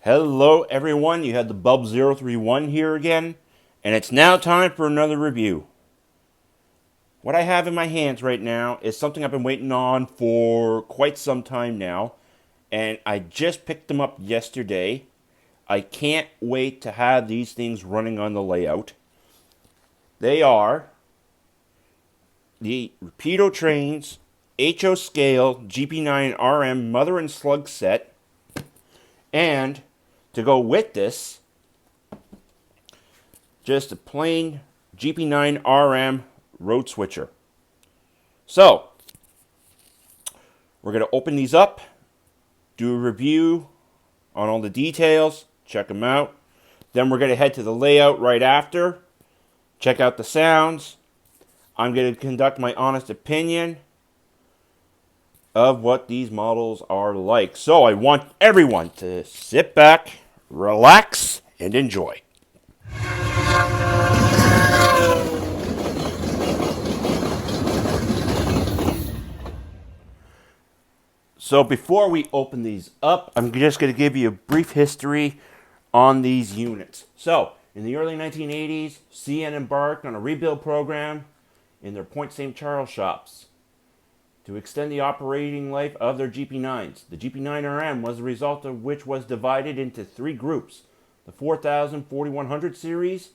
Hello everyone, you had the Bub031 here again, and it's now time for another review. What I have in my hands right now is something I've been waiting on for quite some time now, and I just picked them up yesterday. I can't wait to have these things running on the layout. They are the Rapido Trains HO Scale GP9 RM Mother and Slug set, and to go with this, just a plain GP9 RM road switcher. So, we're going to open these up, do a review on all the details, check them out. Then we're going to head to the layout right after, check out the sounds. I'm going to conduct my honest opinion of what these models are like. So I want everyone to sit back, relax, and enjoy. So before we open these up, I'm just going to give you a brief history on these units. So, in the early 1980s, CN embarked on a rebuild program in their Point St. Charles shops to extend the operating life of their GP9s. The GP9 RM was the result of which was divided into three groups. The 4000 4100 series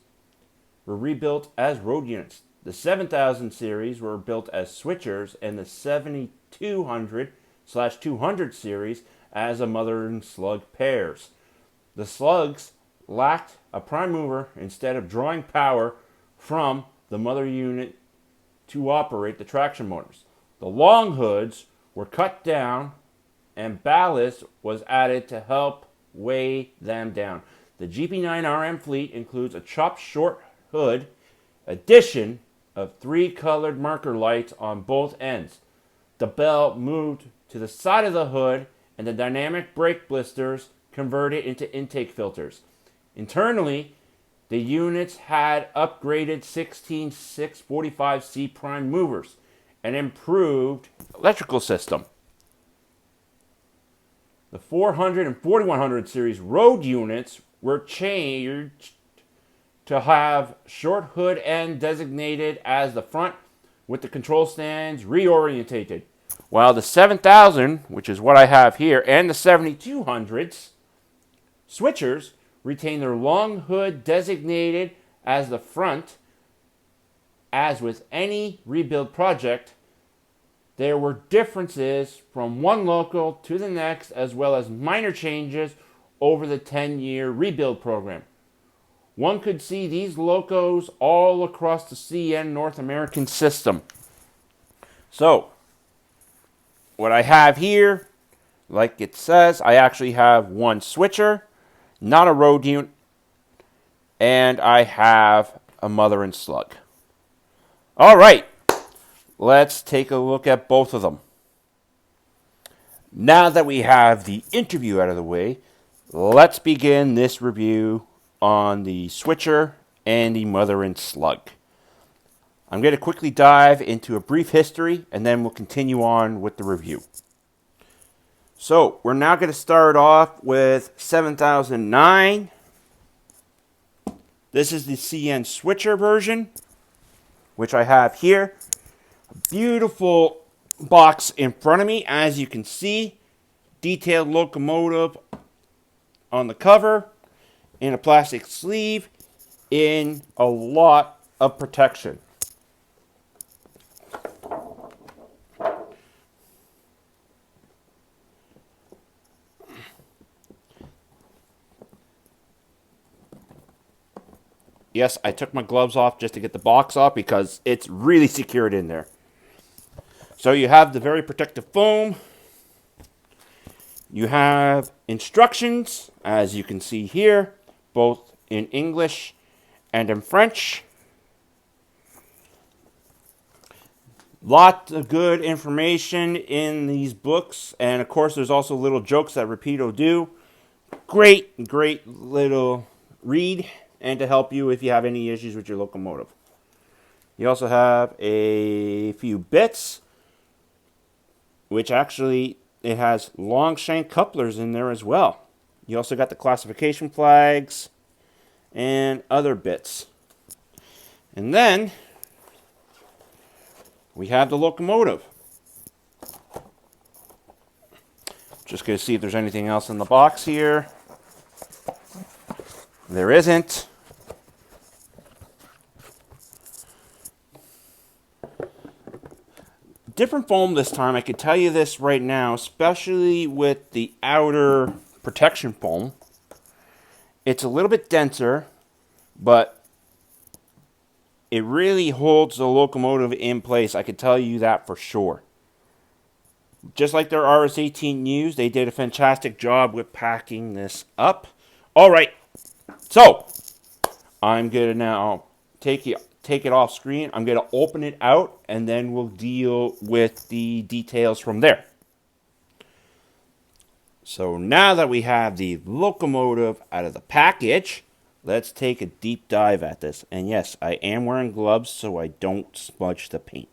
were rebuilt as road units. The 7000 series were built as switchers, and the 7200/200 series as a mother and slug pairs. The slugs lacked a prime mover instead of drawing power from the mother unit to operate the traction motors. The long hoods were cut down and ballast was added to help weigh them down. The GP9 RM fleet includes a chopped short hood, addition of three colored marker lights on both ends. The bell moved to the side of the hood, and the dynamic brake blisters converted into intake filters. Internally, the units had upgraded 16 645C prime movers, an improved electrical system. The 400 and 4100 series road units were changed to have short hood end designated as the front, with the control stands reorientated. While the 7000, which is what I have here, and the 7200s switchers retain their long hood designated as the front. As with any rebuild project, there were differences from one local to the next, as well as minor changes over the 10-year rebuild program. One could see these locos all across the CN North American system. So, what I have here, like it says, I actually have one switcher, not a road unit, and I have a mother and slug. All right, let's take a look at both of them. Now that we have the interview out of the way, let's begin this review on the switcher and the mother and slug. I'm going to quickly dive into a brief history, and then we'll continue on with the review. So, we're now going to start off with 7009. This is the CN switcher version, which I have here. A beautiful box in front of me, as you can see. Detailed locomotive on the cover, in a plastic sleeve, in a lot of protection. Yes, I took my gloves off just to get the box off because it's really secured in there. So you have the very protective foam. You have instructions, as you can see here, both in English and in French. Lot of good information in these books, and of course there's also little jokes that Rapido do. Great little read, and to help you if you have any issues with your locomotive. You also have a few bits, which actually it has long shank couplers in there as well. You also got the classification flags and other bits. And then we have the locomotive. Just going to see if there's anything else in the box here. There isn't. Different foam this time. I could tell you this right now, especially with the outer protection foam. It's a little bit denser, but it really holds the locomotive in place. I could tell you that for sure. Just like their RS18Us, they did a fantastic job with packing this up. All right, so I'm going to now take it off screen. I'm going to open it out, and then we'll deal with the details from there. So now that we have the locomotive out of the package, let's take a deep dive at this. And yes, I am wearing gloves so I don't smudge the paint.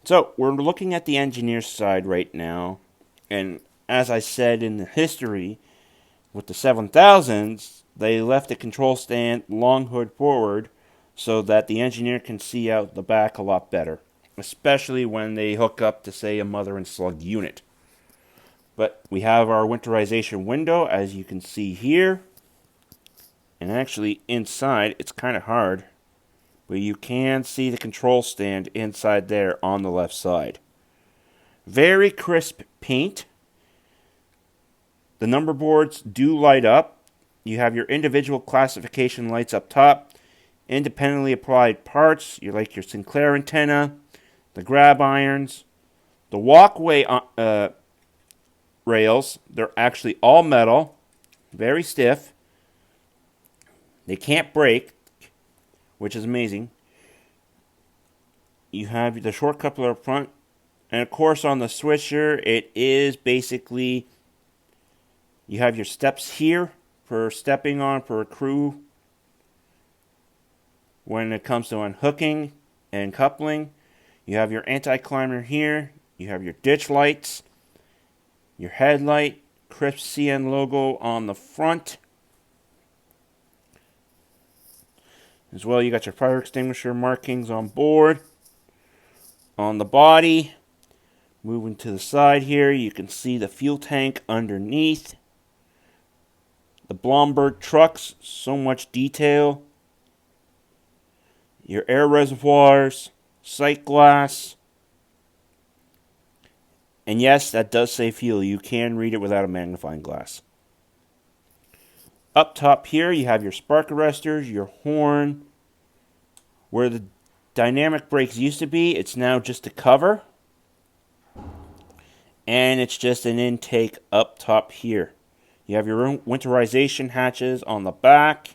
So we're looking at the engineer side right now. And as I said in the history, with the 7000s, they left the control stand long hood forward so that the engineer can see out the back a lot better, especially when they hook up to, say, a mother and slug unit. But we have our winterization window, as you can see here. And actually, inside, it's kind of hard, but you can see the control stand inside there on the left side. Very crisp paint. The number boards do light up. You have your individual classification lights up top. Independently applied parts, you like your Sinclair antenna, the grab irons, the walkway rails. They're actually all metal, very stiff. They can't break, which is amazing. You have the short coupler up front, and of course on the switcher, it is basically, you have your steps here for stepping on for a crew. When it comes to unhooking and coupling, you have your anti-climber here, you have your ditch lights, your headlight, crisp CN logo on the front. As well, you got your fire extinguisher markings on board. On the body, moving to the side here, you can see the fuel tank underneath. The Blomberg trucks, so much detail. Your air reservoirs, sight glass. And yes, that does say fuel. You can read it without a magnifying glass. Up top here, you have your spark arresters, your horn. Where the dynamic brakes used to be, it's now just a cover. And it's just an intake up top here. You have your winterization hatches on the back.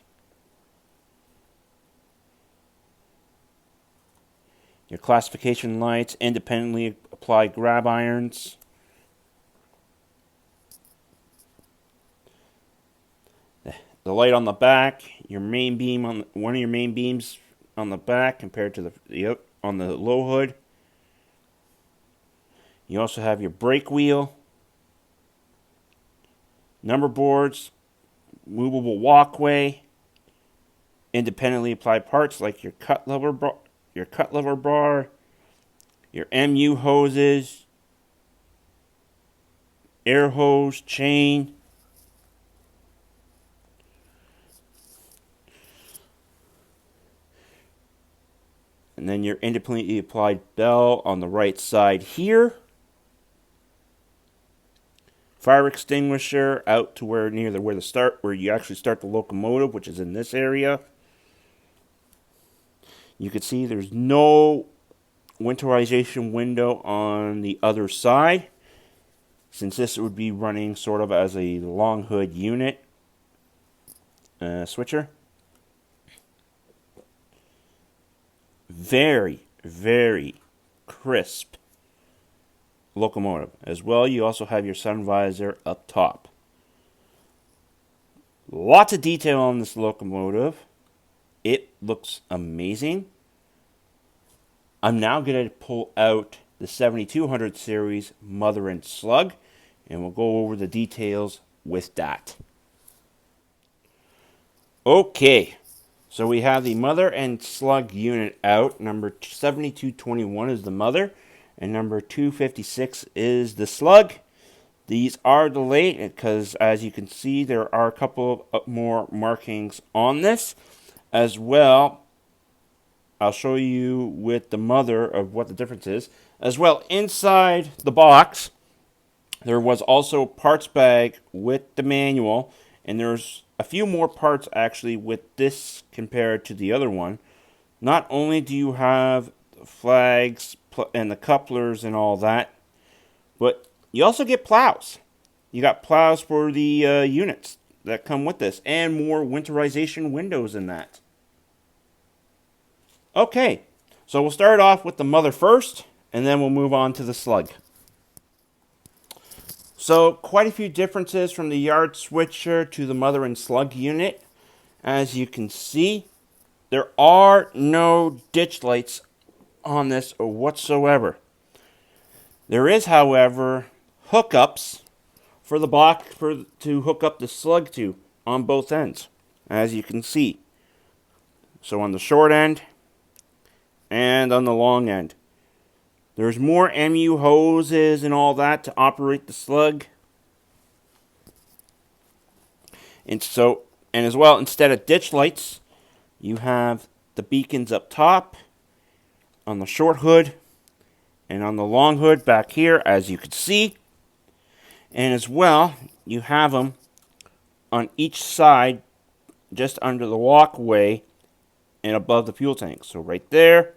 Your classification lights, independently applied grab irons. The light on the back, your main beam on one of your main beams on the back compared to the on the low hood. You also have your brake wheel, number boards, movable walkway, independently applied parts like your cut lever bar, your MU hoses, air hose, chain. And then your independently applied bell on the right side here. Fire extinguisher out to where near where you actually start the locomotive, which is in this area. You can see there's no winterization window on the other side, since this would be running sort of as a long hood unit switcher. Very, very crisp locomotive. As well, you also have your sun visor up top. Lots of detail on this locomotive. It looks amazing. I'm now going to pull out the 7200 series mother and slug, and we'll go over the details with that. Okay, so we have the mother and slug unit out. Number 7221 is the mother, and number 256 is the slug. These are delayed because, as you can see, there are a couple of more markings on this. As well, I'll show you with the mother of what the difference is. As well, inside the box, there was also parts bag with the manual, and there's a few more parts actually with this compared to the other one. Not only do you have the flags and the couplers and all that, but you also get plows. You got plows for the units that come with this, and more winterization windows in that. Okay, so we'll start off with the mother first, and then we'll move on to the slug. So quite a few differences from the yard switcher to the mother and slug unit. As you can see, there are no ditch lights on this whatsoever. There is, however, hookups for the box to hook up the slug to on both ends, as you can see. So on the short end and on the long end. There's more MU hoses and all that to operate the slug. And as well, instead of ditch lights, you have the beacons up top on the short hood and on the long hood back here, as you can see. And as well, you have them on each side just under the walkway and above the fuel tank. So right there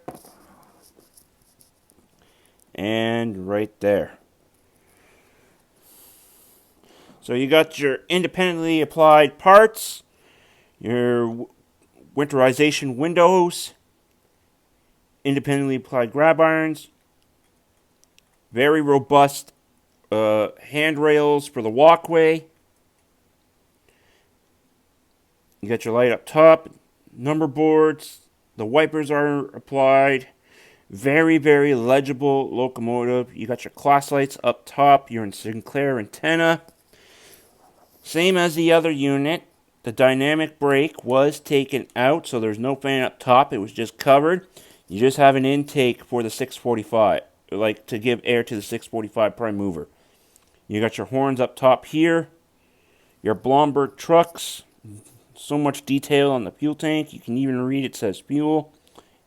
and right there. So you got your independently applied parts, your winterization windows, independently applied grab irons, very robust handrails for the walkway. You got your light up top, number boards, the wipers are applied. Very, very legible locomotive. You got your class lights up top, your Sinclair antenna. Same as the other unit. The dynamic brake was taken out, so there's no fan up top. It was just covered. You just have an intake for the 645, like to give air to the 645 prime mover. You got your horns up top here. Your Blomberg trucks. So much detail on the fuel tank. You can even read it says fuel.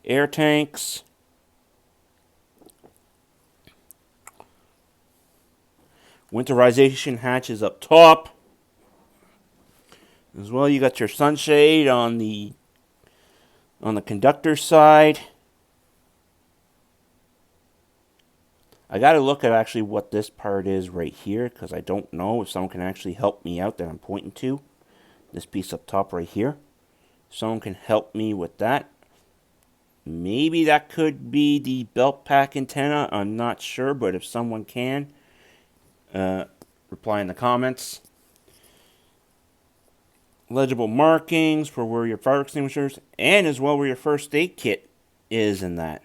Air tanks. Winterization hatches up top. As well, you got your sunshade on the conductor side. I got to look at actually what this part is right here, because I don't know if someone can actually help me out that I'm pointing to. This piece up top right here. Someone can help me with that. Maybe that could be the belt pack antenna. I'm not sure, but if someone can, reply in the comments. Legible markings for where your fire extinguishers and as well where your first aid kit is in that.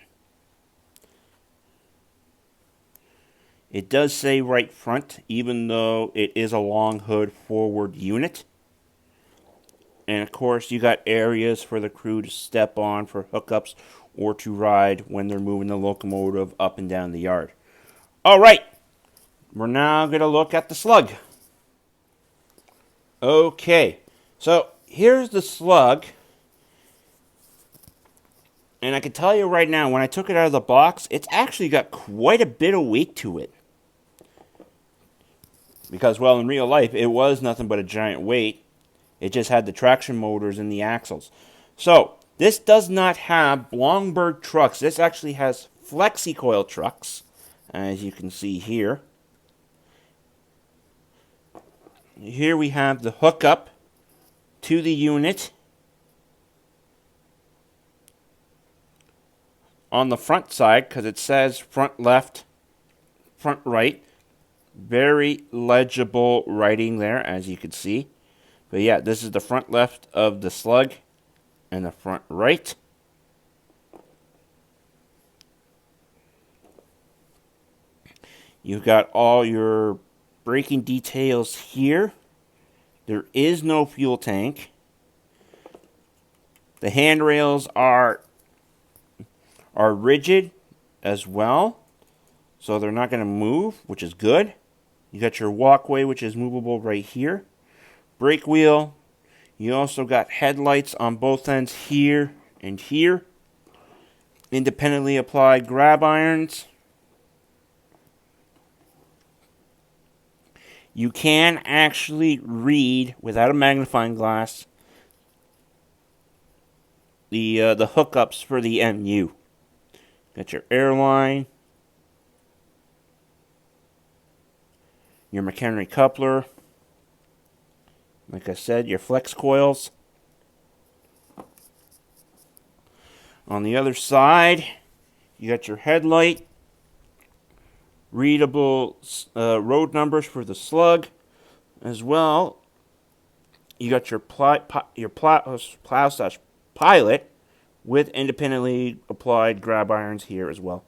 It does say right front, even though it is a long hood forward unit. And of course, you got areas for the crew to step on for hookups or to ride when they're moving the locomotive up and down the yard. All right, we're now going to look at the slug. Okay, so here's the slug. And I can tell you right now, when I took it out of the box, it's actually got quite a bit of weight to it. Because, well, in real life, it was nothing but a giant weight. It just had the traction motors and the axles. So, this does not have Blomberg trucks. This actually has flexi-coil trucks, as you can see here. Here we have the hookup to the unit. On the front side, because it says front left, front right. Very legible writing there, as you can see. But yeah, this is the front left of the slug and the front right. You've got all your braking details here. There is no fuel tank. The handrails are rigid as well, so they're not going to move, which is good. You got your walkway, which is movable right here. Brake wheel. You also got headlights on both ends here and here. Independently applied grab irons. You can actually read, without a magnifying glass, the hookups for the MU. Got your airline, your McHenry coupler, like I said, your flex coils. On the other side, you got your headlight, readable road numbers for the slug, as well. You got your plow/pilot with independently applied grab irons here as well.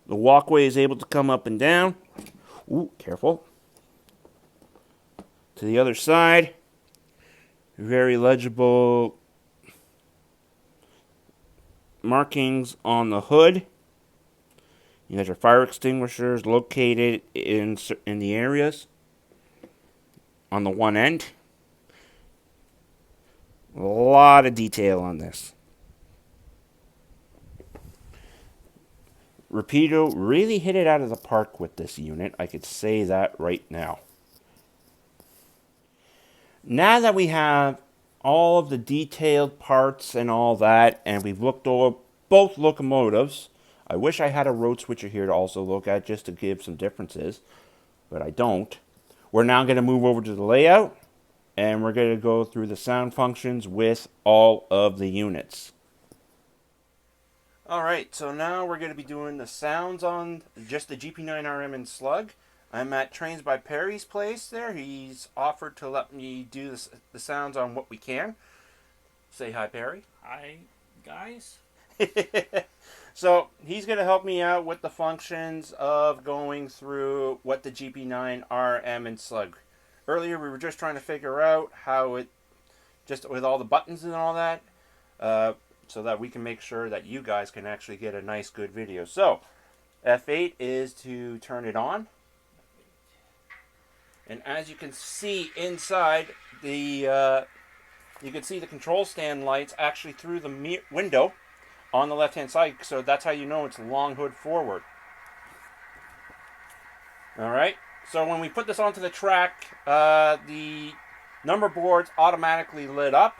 The walkway is able to come up and down. Ooh, careful. To the other side, very legible markings on the hood. You got your fire extinguishers located in the areas on the one end. A lot of detail on this. Rapido really hit it out of the park with this unit. I could say that right now. Now that we have all of the detailed parts and all that, and we've looked over both locomotives, I wish I had a road switcher here to also look at just to give some differences, but I don't. We're now going to move over to the layout, and we're going to go through the sound functions with all of the units. Alright, so now we're going to be doing the sounds on just the GP9 RM and Slug. I'm at Trains by Perry's place there. He's offered to let me do the sounds on what we can. Say hi, Perry. Hi, guys. So he's going to help me out with the functions of going through what the GP9 RM and Slug. Earlier we were just trying to figure out how it, just with all the buttons and all that, so that we can make sure that you guys can actually get a nice good video. So F8 is to turn it on. And as you can see inside, you can see the control stand lights actually through the window on the left-hand side. So that's how you know it's long hood forward. All right. So when we put this onto the track, the number boards automatically lit up.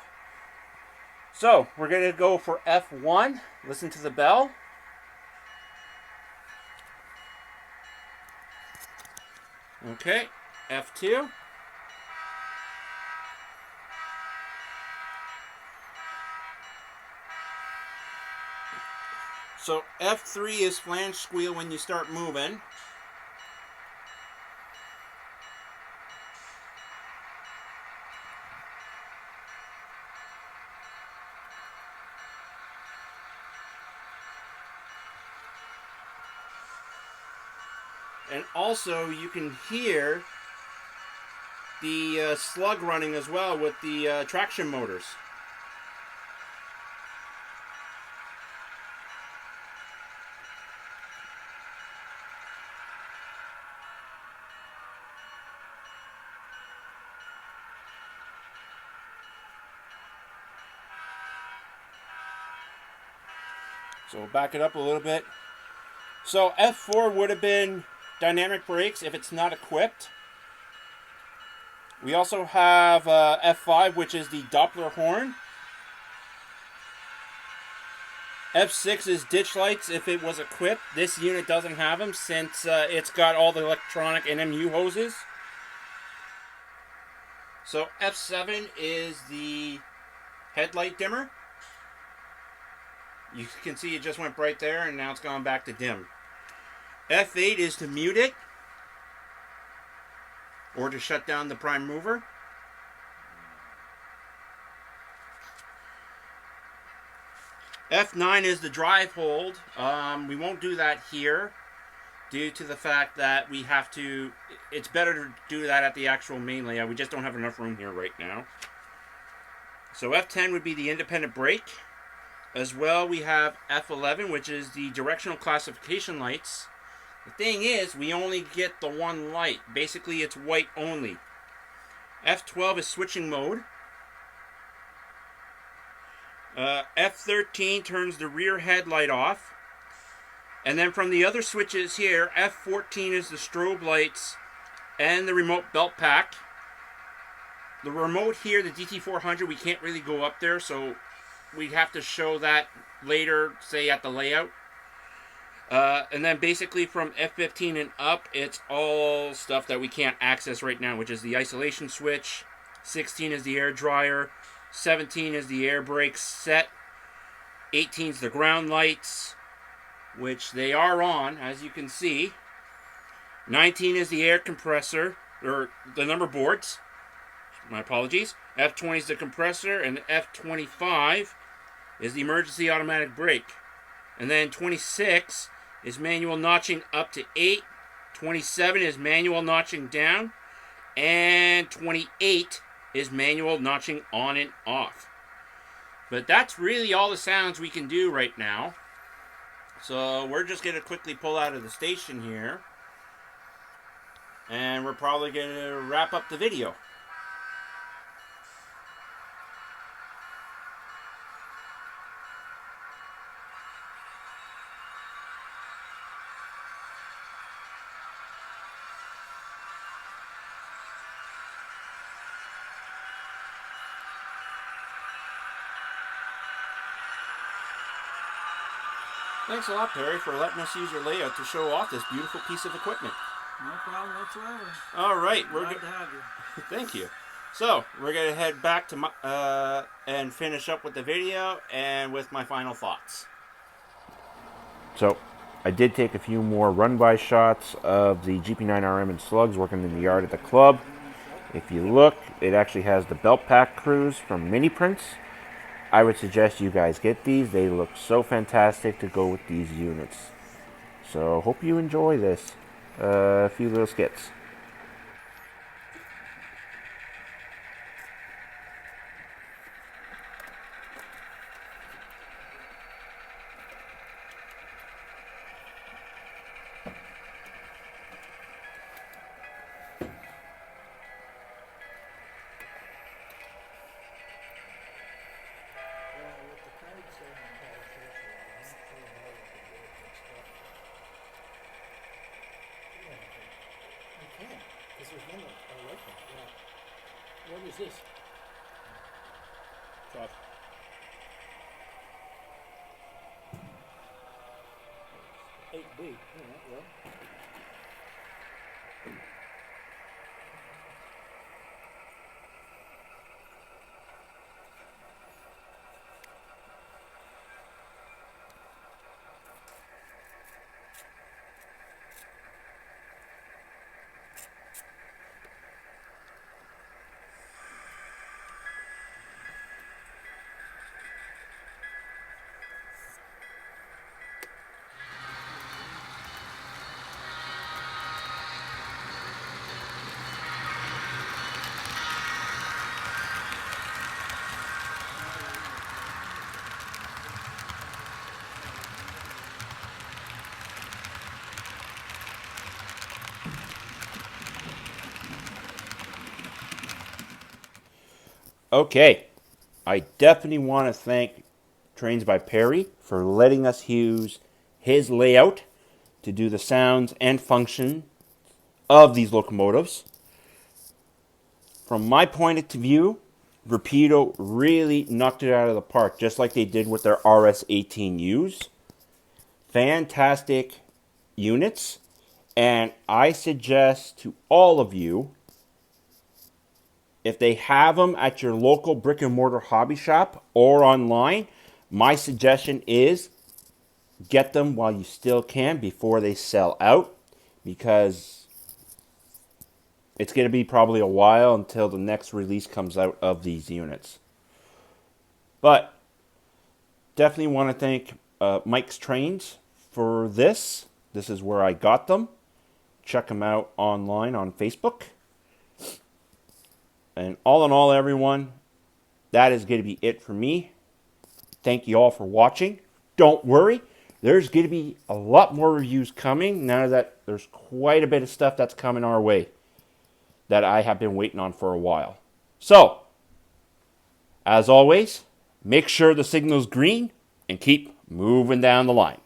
So we're going to go for F1. Listen to the bell. Okay. F2. So F3 is flange squeal when you start moving. And also you can hear the slug running as well with the traction motors. So we'll back it up a little bit. So F4 would have been dynamic brakes if it's not equipped. We also have F5, which is the Doppler horn. F6 is ditch lights if it was equipped. This unit doesn't have them since it's got all the electronic NMU hoses. So F7 is the headlight dimmer. You can see it just went bright there and now it's gone back to dim. F8 is to mute it or to shut down the prime mover. F9 is the drive hold. We won't do that here due to the fact that we have to, it's better to do that at the actual main layout. We just don't have enough room here right now. So F10 would be the independent brake. As well, we have F11, which is the directional classification lights. The thing is, we only get the one light. Basically, it's white only. F12 is switching mode. F13 turns the rear headlight off. And then from the other switches here, F14 is the strobe lights and the remote belt pack. The remote here, the DT400, we can't really go up there, so we'd have to show that later, say at the layout. And then basically from F15 and up, it's all stuff that we can't access right now, which is the isolation switch. 16 is the air dryer. 17 is the air brake set. 18 is the ground lights, which they are on, as you can see. 19 is the air compressor, or the number boards. My apologies. F20 is the compressor, and F25 is the emergency automatic brake. And then 26 is manual notching up to 8. 27 is manual notching down. And 28 is manual notching on and off. But that's really all the sounds we can do right now. So we're just going to quickly pull out of the station here. And we're probably going to wrap up the video. Thanks a lot, Perry, for letting us use your layout to show off this beautiful piece of equipment. No problem whatsoever. All right, we're Glad to have you. Thank you. So we're gonna head back to and finish up with the video and with my final thoughts. So I did take a few more run-by shots of the GP9 RM and slugs working in the yard at the club. If you look, it actually has the belt pack crews from Miniprints. I would suggest you guys get these. They look so fantastic to go with these units. So hope you enjoy this. A few little skits. What is this? Tough. 8B. Well. Okay, I definitely want to thank Trains by Perry for letting us use his layout to do the sounds and function of these locomotives. From my point of view, Rapido really knocked it out of the park, just like they did with their RS18Us. Fantastic units, and I suggest to all of you, if they have them at your local brick and mortar hobby shop or online, my suggestion is get them while you still can before they sell out, because it's going to be probably a while until the next release comes out of these units. But definitely want to thank Mike's Trains for this. This is where I got them. Check them out online on Facebook. And all in all, everyone, that is going to be it for me. Thank you all for watching. Don't worry, there's going to be a lot more reviews coming now that there's quite a bit of stuff that's coming our way that I have been waiting on for a while. So, as always, make sure the signal's green and keep moving down the line.